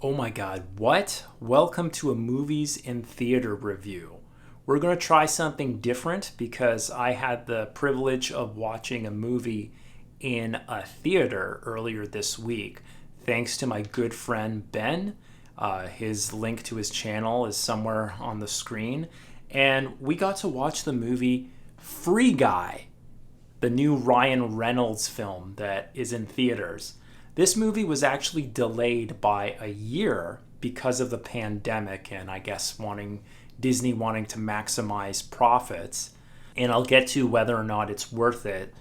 Oh my God, what? Welcome to a movies in theater review. We're going to try something different because I had the privilege of watching a movie in a theater earlier this week, thanks to my good friend Ben. His link to his channel is somewhere on the screen. And we got to watch the movie Free Guy, the new Ryan Reynolds film that is in theaters. This movie was actually delayed by a year because of the pandemic and I guess Disney wanting to maximize profits. And I'll get to whether or not it's worth it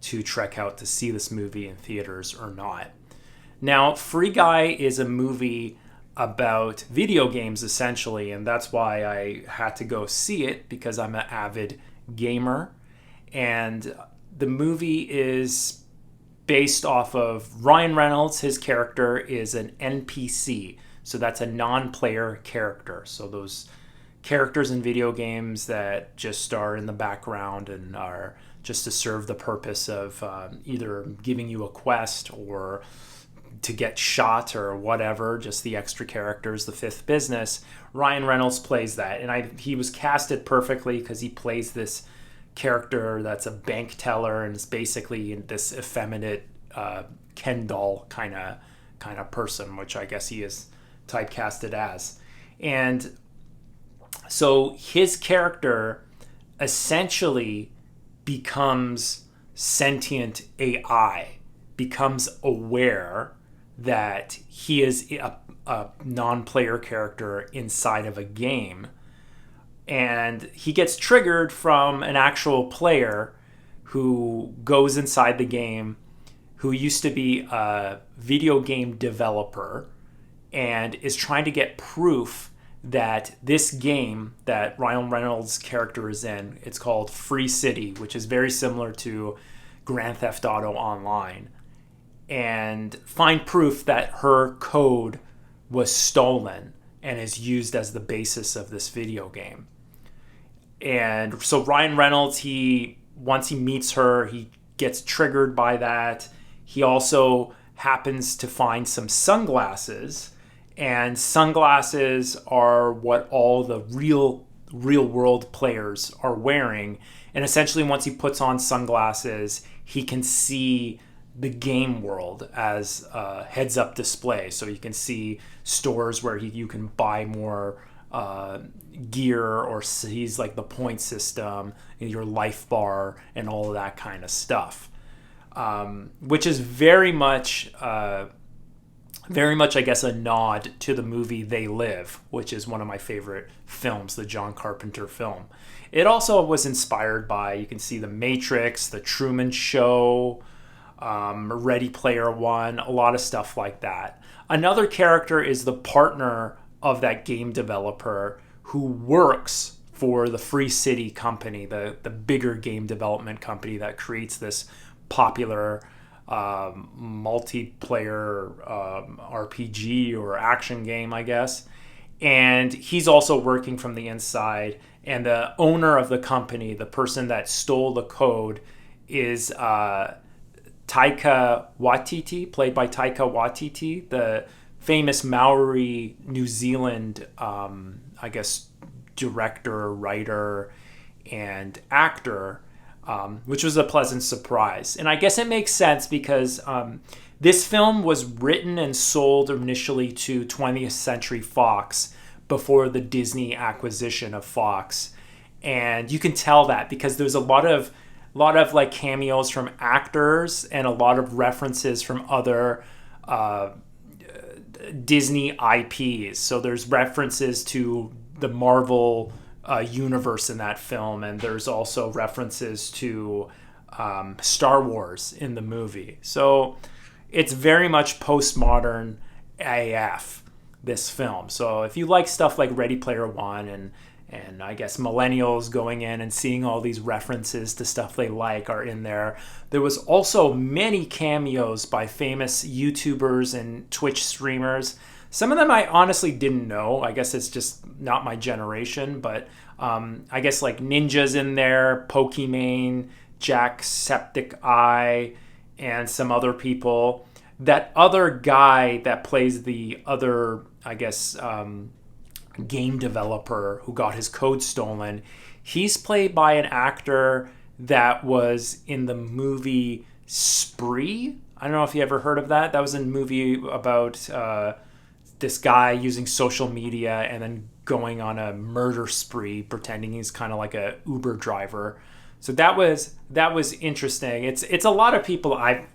to trek out to see this movie in theaters or not. Now, Free Guy is a movie about video games essentially, and that's why I had to go see it because I'm an avid gamer. And the movie is based off of Ryan Reynolds. His character is an NPC, so that's a non-player character. So those characters in video games that just are in the background and are just to serve the purpose of either giving you a quest or to get shot or whatever, just the extra characters, the fifth business. Ryan Reynolds plays that, and he was casted perfectly because he plays this character that's a bank teller and is basically this effeminate Ken doll kind of person, which I guess he is typecasted as. And so his character essentially becomes sentient AI, becomes aware that he is a non-player character inside of a game. And he gets triggered from an actual player who goes inside the game, who used to be a video game developer and is trying to get proof that this game that Ryan Reynolds' character is in, it's called Free City, which is very similar to Grand Theft Auto Online, and find proof that her code was stolen and is used as the basis of this video game. And so Ryan Reynolds, once he meets her, he gets triggered by that. He also happens to find some sunglasses, and sunglasses are what all the real world players are wearing. And essentially, once he puts on sunglasses, he can see the game world as a heads-up display. So you can see stores where you can buy more gear, or sees like the point system, your life bar, and all of that kind of stuff, which is very much, I guess, a nod to the movie They Live, which is one of my favorite films, the John Carpenter film. It also was inspired by, you can see The Matrix, The Truman Show, Ready Player One, a lot of stuff like that. Another character is the partner of that game developer who works for the Free City company, the bigger game development company that creates this popular multiplayer RPG or action game, I guess. And he's also working from the inside. And the owner of the company, the person that stole the code, is Taika Waititi, played by Taika Waititi, the famous Maori New Zealand, I guess, director, writer, and actor, which was a pleasant surprise. And I guess it makes sense because this film was written and sold initially to 20th Century Fox before the Disney acquisition of Fox. And you can tell that because there's a lot of like cameos from actors and a lot of references from other Disney IPs. So there's references to the Marvel universe in that film, and there's also references to Star Wars in the movie. So it's very much postmodern AF, this film. So if you like stuff like Ready Player One and I guess millennials going in and seeing all these references to stuff they like are in there. There was also many cameos by famous YouTubers and Twitch streamers. Some of them I honestly didn't know. I guess it's just not my generation, but I guess like Ninja's in there, Pokimane, Jacksepticeye, and some other people. That other guy that plays the other I guess, game developer who got his code stolen. He's played by an actor that was in the movie Spree. I don't know if you ever heard of that. That was a movie about this guy using social media and then going on a murder spree, pretending he's kind of like a Uber driver. So that was interesting. It's a lot of people I've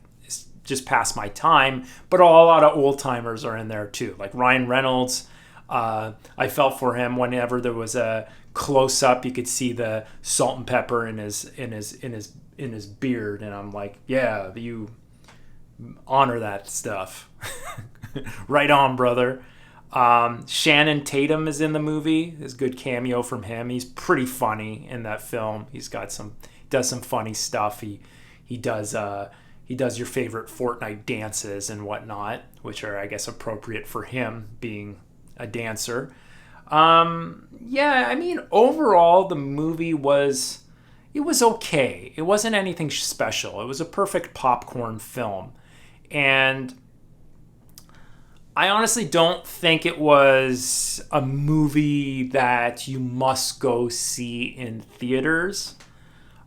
just passed my time, but a lot of old timers are in there too. Like Ryan Reynolds, I felt for him whenever there was a close up. You could see the salt and pepper in his beard, and I'm like, yeah, you honor that stuff. Right on, brother. Shannon Tatum is in the movie. There's a good cameo from him. He's pretty funny in that film. Does some funny stuff. He does your favorite Fortnite dances and whatnot, which are, I guess, appropriate for him being a dancer. Yeah, I mean, overall the movie was okay. It wasn't anything special. It was a perfect popcorn film, and I honestly don't think it was a movie that you must go see in theaters.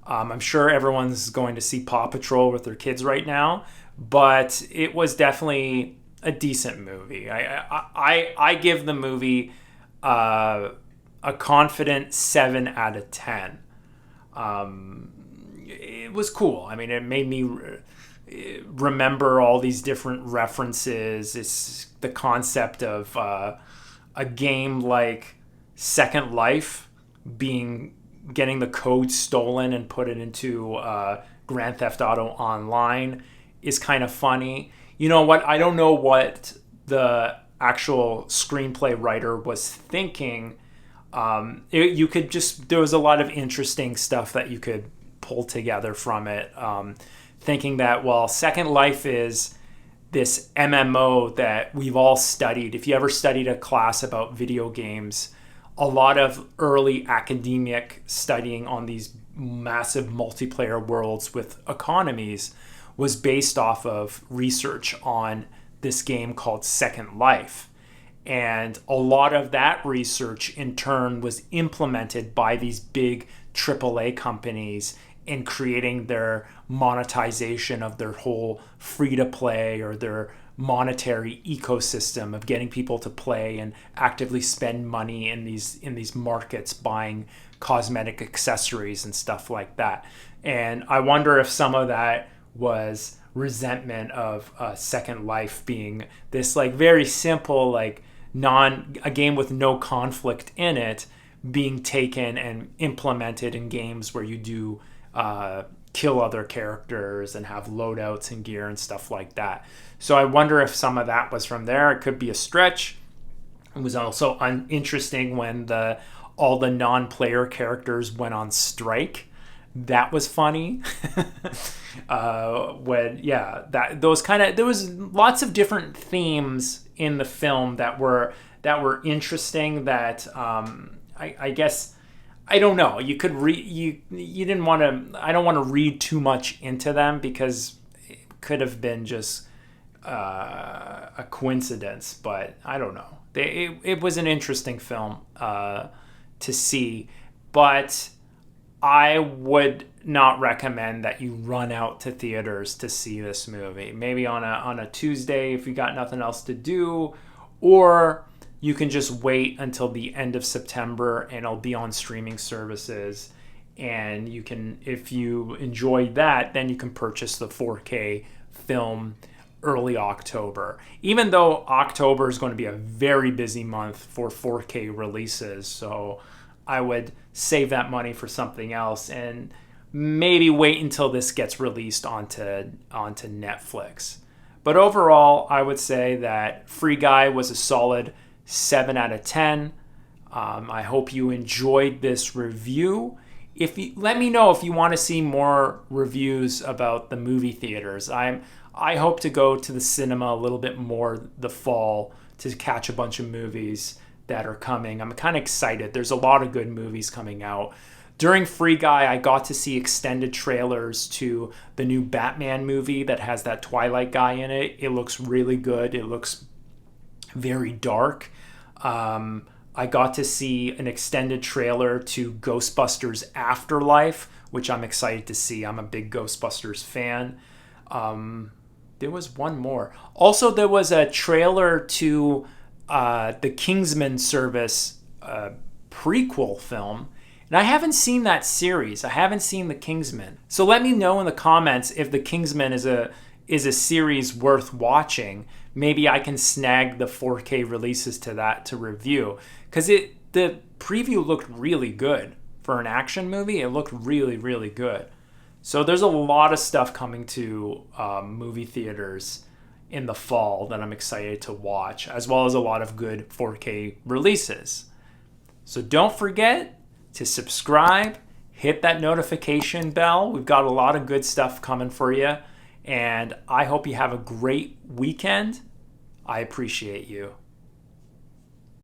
I'm sure everyone's going to see Paw Patrol with their kids right now, but it was definitely a decent movie. I give the movie a confident 7 out of 10. It was cool. I mean, it made me remember all these different references. It's the concept of a game like Second Life getting the code stolen and put it into Grand Theft Auto Online is kind of funny. You know what? I don't know what the actual screenplay writer was thinking. There was a lot of interesting stuff that you could pull together from it. Thinking that, well, Second Life is this MMO that we've all studied. If you ever studied a class about video games, a lot of early academic studying on these massive multiplayer worlds with economies was based off of research on this game called Second Life. And a lot of that research in turn was implemented by these big AAA companies in creating their monetization of their whole free-to-play or their monetary ecosystem of getting people to play and actively spend money in these markets buying cosmetic accessories and stuff like that. And I wonder if some of that was resentment of Second Life being this like very simple like a game with no conflict in it being taken and implemented in games where you do kill other characters and have loadouts and gear and stuff like that. So I wonder if some of that was from there. It could be a stretch. It was also interesting when all the non-player characters went on strike. That was funny. There was lots of different themes in the film that were interesting. That I guess. I don't know. You could you didn't want to. I don't want to read too much into them because it could have been just a coincidence. But I don't know. It was an interesting film to see, but I would not recommend that you run out to theaters to see this movie. Maybe on a Tuesday if you got nothing else to do, or you can just wait until the end of September and it'll be on streaming services. And you can, if you enjoy that, then you can purchase the 4K film early October. Even though October is going to be a very busy month for 4K releases. So I would save that money for something else and maybe wait until this gets released onto Netflix. But overall, I would say that Free Guy was a solid 7 out of 10. I hope you enjoyed this review. Let me know if you want to see more reviews about the movie theaters. I hope to go to the cinema a little bit more the fall to catch a bunch of movies that are coming. I'm kind of excited. There's a lot of good movies coming out. During Free Guy, I got to see extended trailers to the new Batman movie that has that Twilight guy in it. It looks really good. It looks very dark. I got to see an extended trailer to Ghostbusters Afterlife, which I'm excited to see. I'm a big Ghostbusters fan. There was one more. Also, there was a trailer to the Kingsman service prequel film. And I haven't seen that series. I haven't seen the Kingsman. So let me know in the comments if the Kingsman is a series worth watching. Maybe I can snag the 4K releases to that to review. Because the preview looked really good. For an action movie, it looked really, really good. So there's a lot of stuff coming to movie theaters in the fall that I'm excited to watch, as well as a lot of good 4K releases. So don't forget to subscribe, hit that notification bell. We've got a lot of good stuff coming for you. And I hope you have a great weekend. I appreciate you.